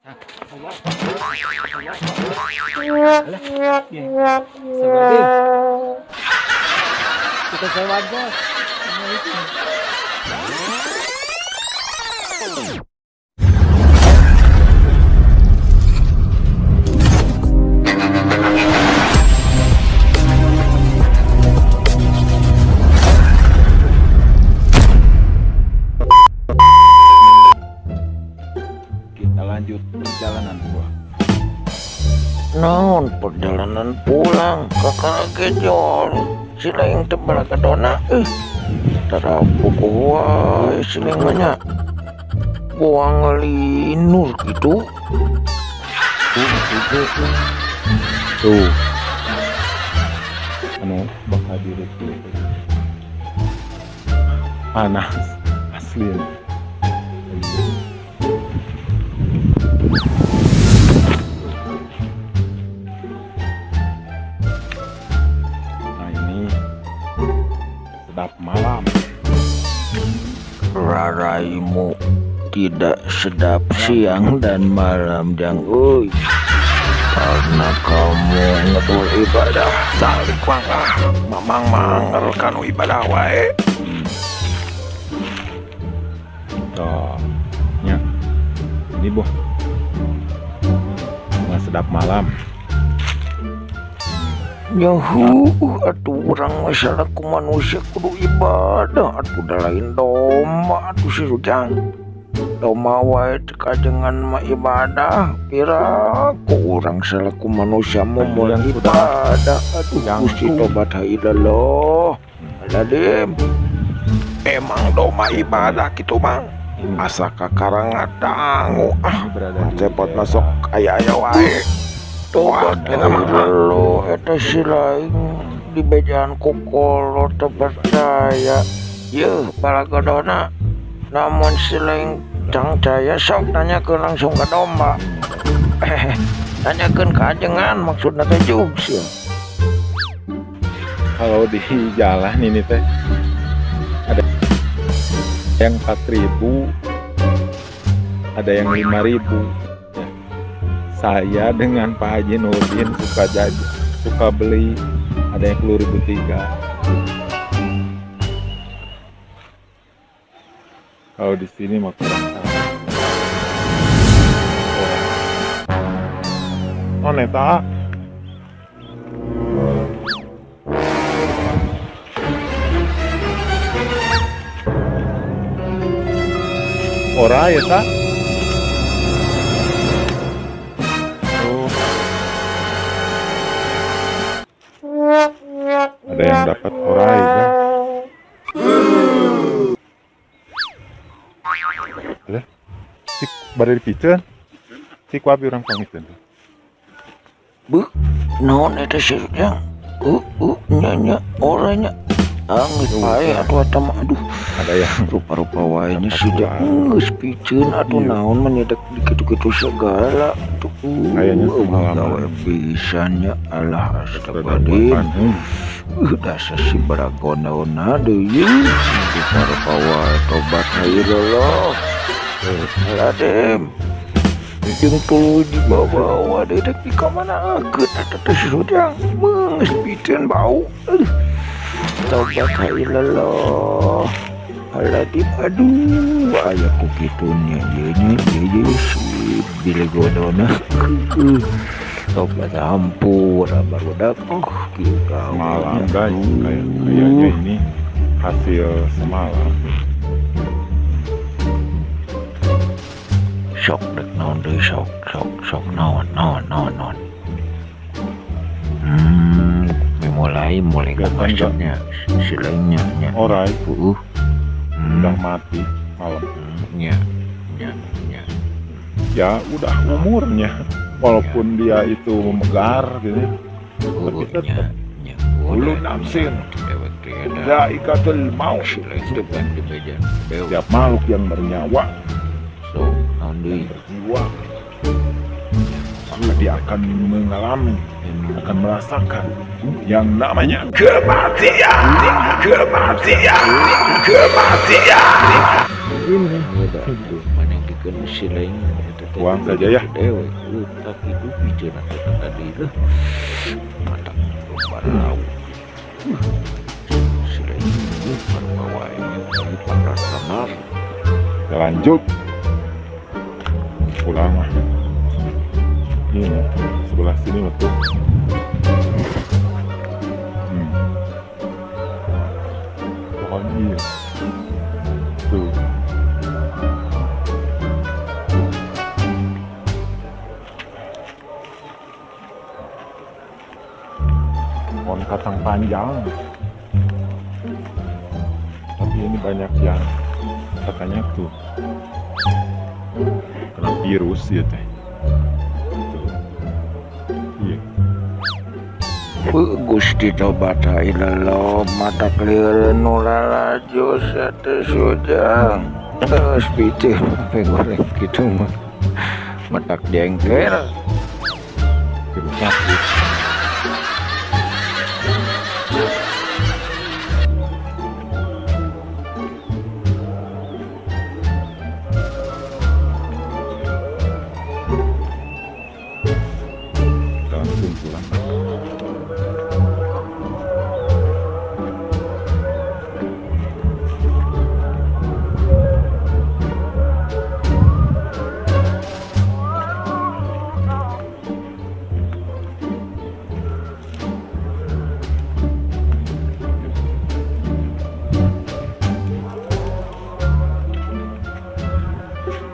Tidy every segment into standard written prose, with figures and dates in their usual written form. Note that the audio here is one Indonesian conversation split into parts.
Alah, ya. Sabar, kita sewa bos. Assalamualaikum. Kita lanjut perjalanan gua. Naon perjalanan pulang kakak kejol silaing tebal kadona tarapu wae silaing banyak gua ngelinur gitu Tuh. Anu bakal diri tuh. Panas asli. Nah ini sedap malam. raraimu tidak sedap siang dan malam jang euy karena kamu ngedul ibadah salik mangah mamang mangel kanu ibadah wae. Tuh. Ya. Ini boh. Nggak sedap malam. Yahu, atuh urang masalah ku manusia kudu ibadah, atuh da lain domba, atuh si Rujang. Domba wae teu kajengan mah ibadah, pira ku urang salaku manusia mau yang ibadah, atuh yang Gusti tobat ilallah. Aladim. Emang domba ibadah kitu Bang. Asa kakarang dangu Berada di cepot daerah masuk aya-aya wae. Tobat lo eta si lain di bejaan kolot teu percaya yeuh balagodona namun si lain cangcaya sok tanyakeun langsung ke domba tanyakeun ka ajengan maksudna teh jug sih. Kalau di jalan ini teh ada yang 4.000, ada yang 5.000. Saya dengan Pak Haji Nurdin suka beli, ada yang 10.003. Kalau di sini mah kurang tahu. Oh neta. Ora ya ta? Ada yang dapat orai kan? Lah, cik bari dipiceun. Cik wabi urang pamiteun. Bu naon eta si Rujang nya orangnya geus bae atuh eta mah aduh Ada yang rupa-rupa wae nya sudah geus piceun atuh naon menyedak dikitu-kitu segala tuh Kayaknya semalam gawe pisannya alah astagfirullahaladzim dasar si baragona deui rupa-rupa wae tobat ilallah aladem jeung tuluy di bawah deui dek di kamanakeun eta teh si Rujang geus piceun bau tobat ilallah aladem aduh aya ku kitunya ye si bilegodona tobat ampun barudak kita malam guys, kayaknya ini hasil semalam. sok dek naon deui sok naon mulai ngomongnya si lainnya Orai udah udah mati malam. nya Ya udah umurnya, walaupun dia itu memegar gitu, tapi tetap bulu nafsin, zaikatul maut. Setiap makhluk yang bernyawa, yang berjiwa, maka dia akan mengalami, akan merasakan yang namanya kematian. ini kan si lain Buang saja ya. dewe tak hidup bicara tadi lah mata parau si lain parwawainya ini panar Kita lanjut. Pulang mah. Ini sebelah sini betul. Pohon iya. Tuh. Pohon kacang panjang. Tapi ini banyak yang katanya tuh kena virus ya teh. Tuh. Iya. Gusti tobatai lelo mata clear nulala jos ate sujang terus pitu apa goreng gitu mah matak jengkel Virus sakit. Kita langsung pulang.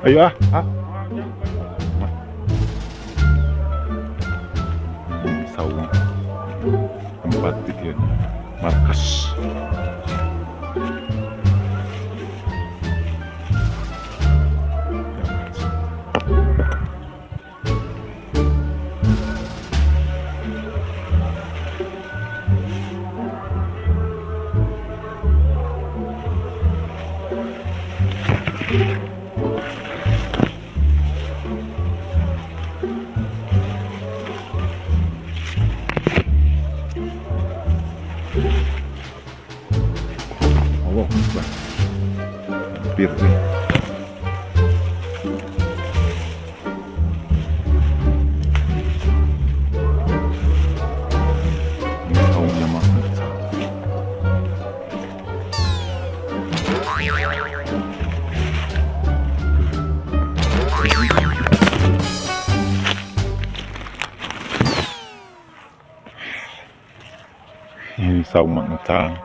Ayo ah. Saung tempat itu markas. Allah Akbar. Hampir nih. Ini saungnya mana? Ini saung mangcang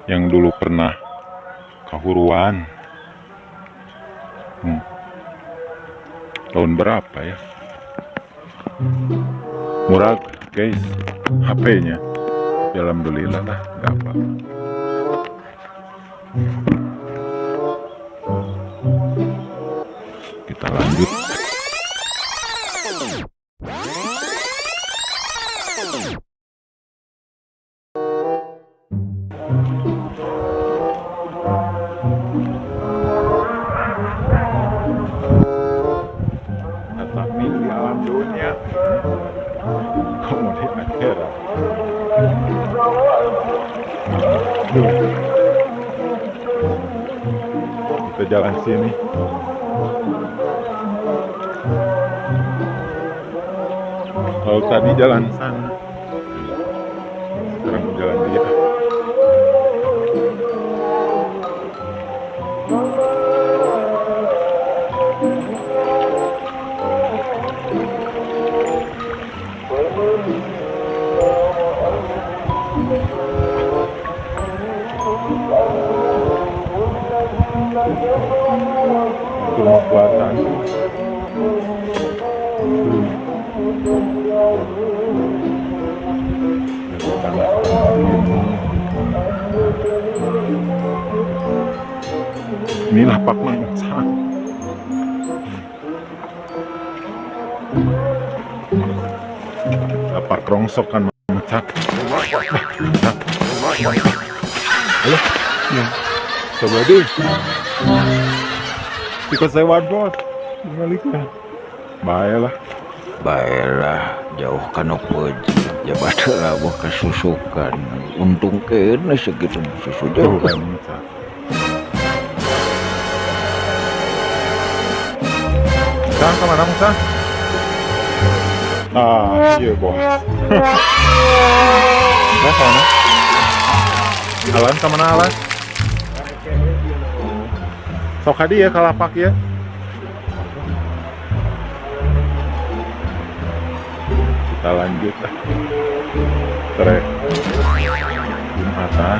yang dulu pernah kahuruan. Tahun berapa ya? Murah guys, HP-nya. Alhamdulillah lah, nggak apa. Kita lanjut. Tapi di alam dunia, kemudian akhirat. Kita jalan sini. Kalau tadi jalan sana, sekarang jalan dia. Itulah kekuatan. Inilah Pak Mancang. Dapat rongsokan Mancang. Halo, ya. Sabadi. Ikut saya bos. Baliknya. baiklah jauh kana puji jabatlah buah kasusukan untung kena segitu susu jauh Tuh kan. Musang kemana Musang? Ah, iya bos. Nah, sana. Alan kemana Alan? Sok hadi ya kalapak ya. Kita lanjut lah. Trek Jumatan